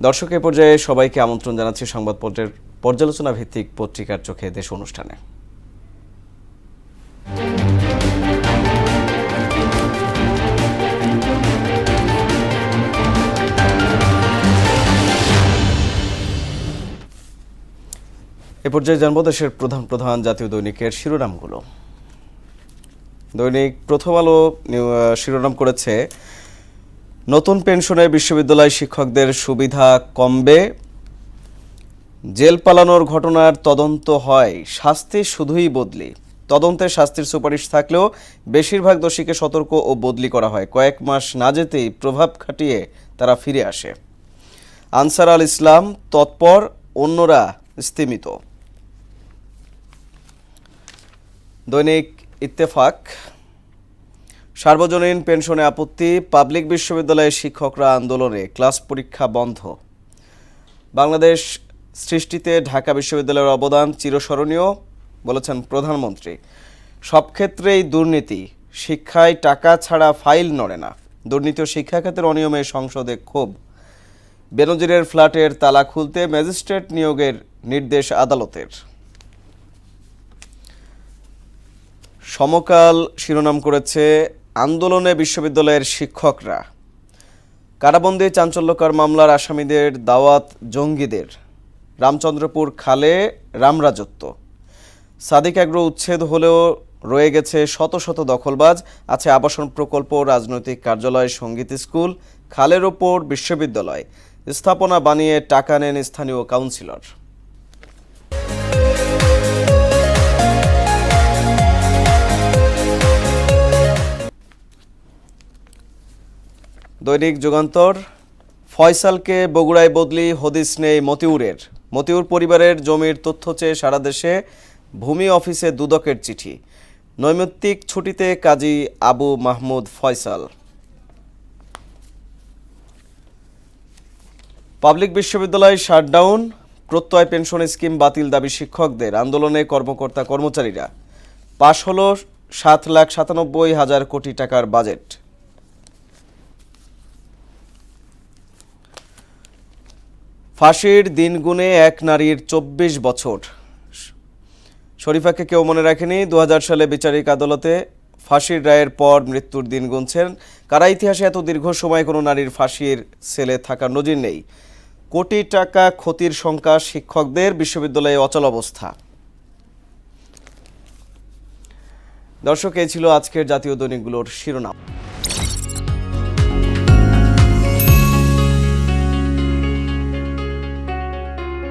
দর্শক এ পর্যায়ে সবাইকে আমন্ত্রণ জানাচ্ছি সংবাদপত্রের পর্যালোচনা ভিত্তিক পত্রিকার চোখে দেশ অনুষ্ঠানে। এ পর্যায়ে জানব দেশের প্রধান জাতীয় দৈনিকের শিরোনামগুলো। দৈনিক প্রথম আলো শিরোনাম করেছে, নতুন পেনশনে বিশ্ববিদ্যালয় শিক্ষকদের সুবিধা কমবে, জেল পালানোর ঘটনার তদন্ত হয়, শাস্তি শুধুই বদলি। তদন্তে শাস্তির সুপারিশ থাকলেও বেশিরভাগ দোষীকে সতর্ক ও বদলি করা হয়। কয়েক মাস না যেতেই প্রভাব খাটিয়ে তারা ফিরে আসে। আনসার আল ইসলাম তৎপর, অন্যরা স্তিমিত। দৈনিক ইত্তেফাক, সার্বজনীন পেনশনে আপত্তি, পাবলিক বিশ্ববিদ্যালয়ের শিক্ষকরা আন্দোলনে, ক্লাস পরীক্ষা বন্ধ। বাংলাদেশ সৃষ্টিতে ঢাকা বিশ্ববিদ্যালয়ের অবদান চিরস্মরণীয় বলেছেন প্রধানমন্ত্রী। সব ক্ষেত্রেই দুর্নীতি, শিক্ষায় টাকা ছাড়া ফাইল নড়ে না। দুর্নীতি ও শিক্ষা খাতের অনিয়মে সংসদে ক্ষোভ। বেনজিরের ফ্ল্যাটের তালা খুলতে ম্যাজিস্ট্রেট নিয়োগের নির্দেশ আদালতের। সমকাল শিরোনাম করেছে, আন্দোলনে বিশ্ববিদ্যালয়ের শিক্ষকরা, কারাবন্দী চাঞ্চল্যকর মামলার আসামিদের দাওয়াত জঙ্গিদের, রামচন্দ্রপুর খালে রামরাজত্ব, সাদিক অ্যাগ্রো উচ্ছেদ হলেও রয়ে গেছে শত শত দখলবাজ, আছে আবাসন প্রকল্প, রাজনৈতিক কার্যালয়, সঙ্গীত স্কুল, খালের ওপর বিশ্ববিদ্যালয়, স্থাপনা বানিয়ে টাকা নেন স্থানীয় কাউন্সিলর। দৈনিক যুগান্তর, ফয়সালকে বগুড়ায় বদলি, হদিস নেই মতিউরের। মতিউর পরিবারের জমির তথ্য চেয়ে সারা দেশে ভূমি অফিসে দুদকের চিঠি। নৈমিত্তিক ছুটিতে কাজী আবু মাহমুদ ফয়সাল। পাবলিক বিশ্ববিদ্যালয় শাটডাউন, প্রত্যয় পেনশন স্কিম বাতিল দাবি শিক্ষকদের, আন্দোলনে কর্মকর্তা কর্মচারীরা। পাশ হল 7,97,000 কোটি টাকার বাজেট। ফাঁসির দিন গুণে এক নারীর 24 বছর। শরীফাকে কেউ মনে রাখেনি। 2000 সালে বিচারিক আদালতে ফাঁসির রায়ের পর মৃত্যুর দিন গুনছেন। কারা ইতিহাসে এত দীর্ঘ সময় কোনো নারীর ফাঁসির সেলে থাকার নজির নেই। কোটি টাকা ক্ষতির শঙ্কা শিক্ষকদের, বিশ্ববিদ্যালয়ে অচল অবস্থা। দর্শক, এই ছিল আজকের জাতীয় দৈনিকগুলোর শিরোনাম।